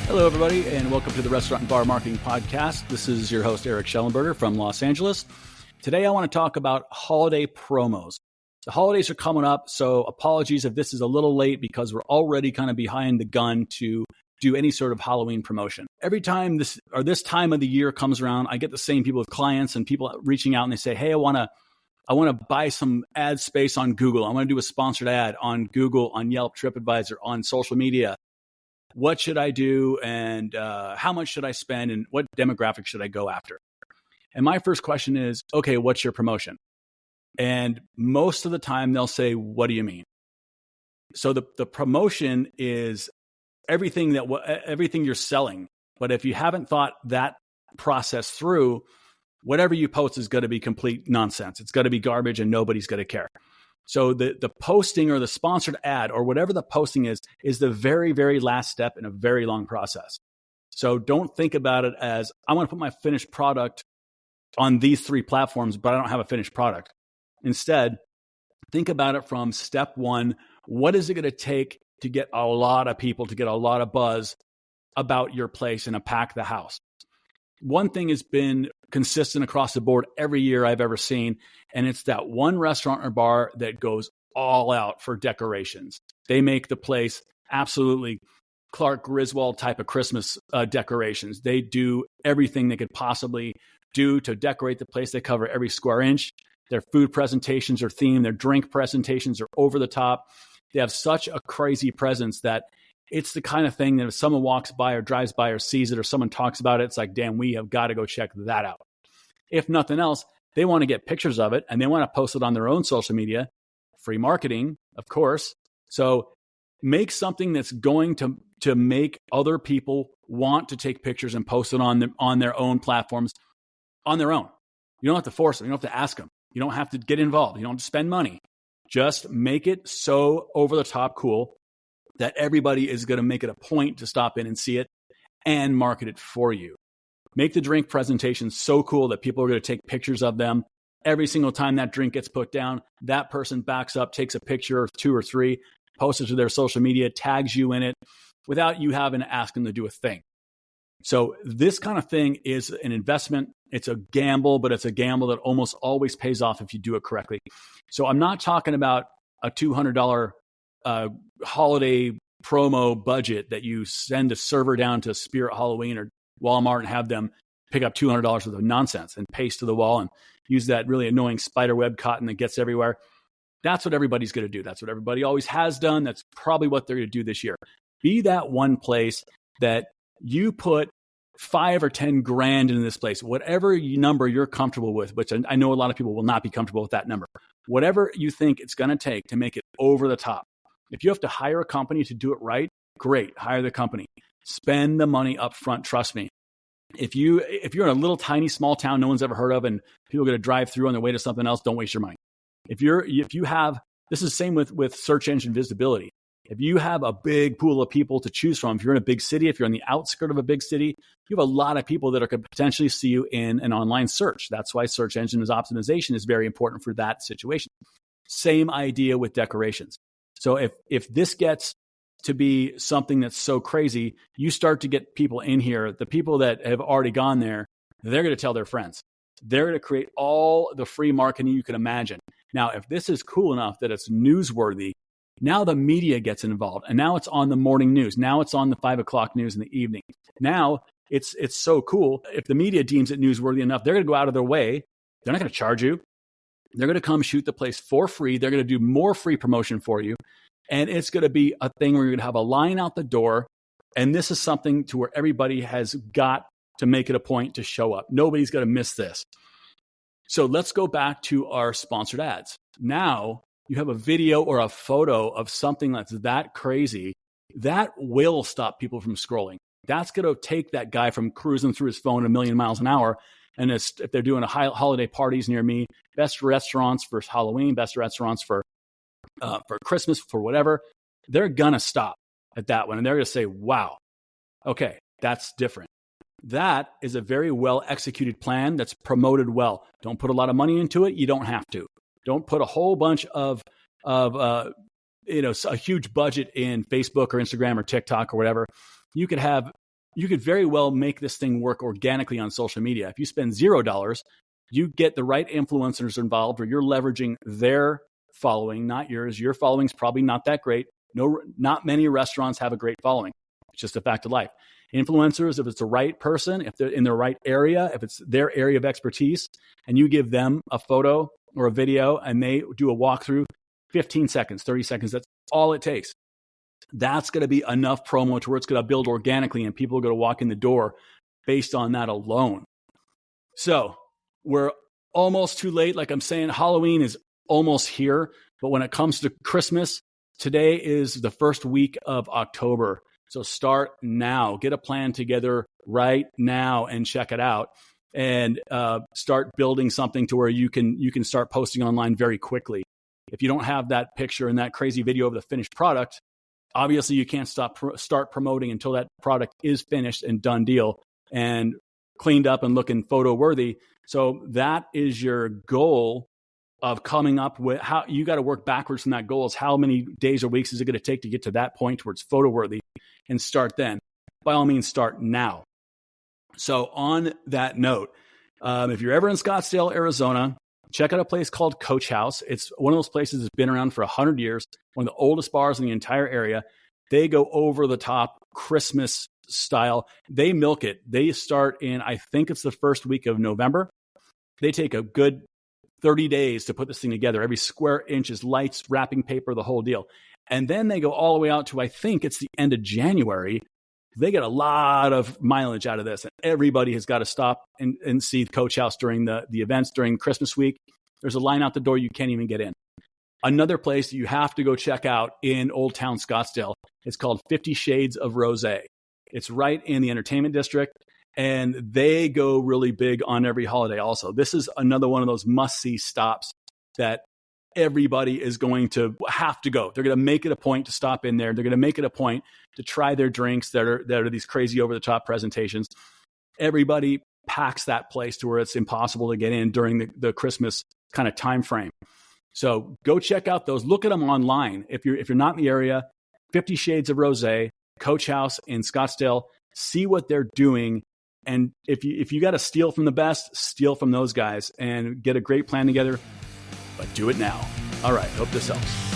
Hello, everybody, and welcome to the Restaurant and Bar Marketing Podcast. This is your host, Eric Schellenberger from Los Angeles. Today, I want to talk about holiday promos. The holidays are coming up, so apologies if this is a little late because we're already kind of behind the gun to do any sort of Halloween promotion. Every time this time of the year comes around, I get the same people with clients and people reaching out and they say, hey, I want to buy some ad space on Google. I want to do a sponsored ad on Google, on Yelp, TripAdvisor, on social media. What should I do, and how much should I spend, and what demographic should I go after? And my first question is, okay, what's your promotion? And most of the time they'll say, what do you mean? So the promotion is everything you're selling. But if you haven't thought that process through, whatever you post is going to be complete nonsense. It's going to be garbage and nobody's going to care. So the posting or the sponsored ad or whatever the posting is the very, very last step in a very long process. So don't think about it as, I want to put my finished product on these 3 platforms, but I don't have a finished product. Instead, think about it from step 1. What is it going to take to get a lot of people, to get a lot of buzz about your place and to pack the house? One thing has been consistent across the board every year I've ever seen, and it's that one restaurant or bar that goes all out for decorations. They make the place absolutely Clark Griswold type of Christmas decorations. They do everything they could possibly do to decorate the place. They cover every square inch. Their food presentations are themed. Their drink presentations are over the top. They have such a crazy presence that it's the kind of thing that if someone walks by or drives by or sees it or someone talks about it, it's like, damn, we have got to go check that out. If nothing else, they want to get pictures of it and they want to post it on their own social media. Free marketing, of course. So make something that's going to make other people want to take pictures and post it on their own platforms on their own. You don't have to force them. You don't have to ask them. You don't have to get involved. You don't have to spend money. Just make it so over the top cool that everybody is going to make it a point to stop in and see it and market it for you. Make the drink presentation so cool that people are going to take pictures of them. Every single time that drink gets put down, that person backs up, takes a picture or 2 or 3, posts it to their social media, tags you in it without you having to ask them to do a thing. So this kind of thing is an investment. It's a gamble, but it's a gamble that almost always pays off if you do it correctly. So I'm not talking about a $200 holiday promo budget that you send a server down to Spirit Halloween or Walmart and have them pick up $200 worth of nonsense and paste to the wall and use that really annoying spider web cotton that gets everywhere. That's what everybody's going to do. That's what everybody always has done. That's probably what they're going to do this year. Be that one place that you put 5 or 10 grand into this place, whatever number you're comfortable with, which I know a lot of people will not be comfortable with that number. Whatever you think it's going to take to make it over the top. If you have to hire a company to do it right, great, hire the company. Spend the money up front, trust me. If you're in a little tiny small town no one's ever heard of and people are going to drive through on their way to something else, don't waste your money. If you have, this is the same with search engine visibility. If you have a big pool of people to choose from, if you're in a big city, if you're on the outskirts of a big city, you have a lot of people that could potentially see you in an online search. That's why search engine optimization is very important for that situation. Same idea with decorations. So if this gets to be something that's so crazy, you start to get people in here, the people that have already gone there, they're going to tell their friends. They're going to create all the free marketing you can imagine. Now, if this is cool enough that it's newsworthy, now the media gets involved, and now it's on the morning news. Now it's on the 5 o'clock news in the evening. Now it's so cool. If the media deems it newsworthy enough, they're going to go out of their way. They're not going to charge you. They're going to come shoot the place for free. They're going to do more free promotion for you. And it's going to be a thing where you're going to have a line out the door. And this is something to where everybody has got to make it a point to show up. Nobody's going to miss this. So let's go back to our sponsored ads. Now you have a video or a photo of something that's that crazy, that will stop people from scrolling. That's going to take that guy from cruising through his phone a million miles an hour. And if they're doing holiday parties near me, best restaurants for Halloween, best restaurants for Christmas, for whatever, they're going to stop at that one. And they're going to say, wow, okay, that's different. That is a very well executed plan that's promoted well. Don't put a lot of money into it. You don't have to. Don't put a whole bunch of a huge budget in Facebook or Instagram or TikTok or whatever. You could have you could very well make this thing work organically on social media. If you spend $0, you get the right influencers involved, or you're leveraging their following, not yours. Your following's probably not that great. No, not many restaurants have a great following. It's just a fact of life. Influencers, if it's the right person, if they're in the right area, if it's their area of expertise, and you give them a photo or a video and they do a walkthrough, 15 seconds, 30 seconds, that's all it takes. That's going to be enough promo to where it's going to build organically and people are going to walk in the door based on that alone. So we're almost too late. Like I'm saying, Halloween is almost here. But when it comes to Christmas, today is the first week of October. So start now. Get a plan together right now and check it out. And start building something to where you can start posting online very quickly. If you don't have that picture and that crazy video of the finished product, obviously you can't start promoting until that product is finished and done deal and cleaned up and looking photo worthy. So that is your goal of coming up with how you got to work backwards from that goal. Is how many days or weeks is it going to take to get to that point where it's photo worthy, and start then. By all means, start now. So on that note, if you're ever in Scottsdale, Arizona, check out a place called Coach House. It's one of those places that's been around for 100 years, one of the oldest bars in the entire area. They go over the top Christmas style. They milk it. They start in, I think it's the first week of November. They take a good 30 days to put this thing together. Every square inch is lights, wrapping paper, the whole deal. And then they go all the way out to, I think it's the end of January. They get a lot of mileage out of this. And everybody has got to stop and see Coach House during the events during Christmas week. There's a line out the door you can't even get in. Another place that you have to go check out in Old Town Scottsdale, it's called 50 Shades of Rosé. It's right in the entertainment district, and they go really big on every holiday also. This is another one of those must-see stops that everybody is going to have to go. They're going to make it a point to stop in there. They're going to make it a point to try their drinks that are these crazy over-the-top presentations. Everybody packs that place to where it's impossible to get in during the Christmas kind of time frame. So go check out those. Look at them online. If you're not in the area, 50 Shades of Rosé, Coach House in Scottsdale. See what they're doing. And if you got to steal from the best, steal from those guys and get a great plan together. But do it now. All right. Hope this helps.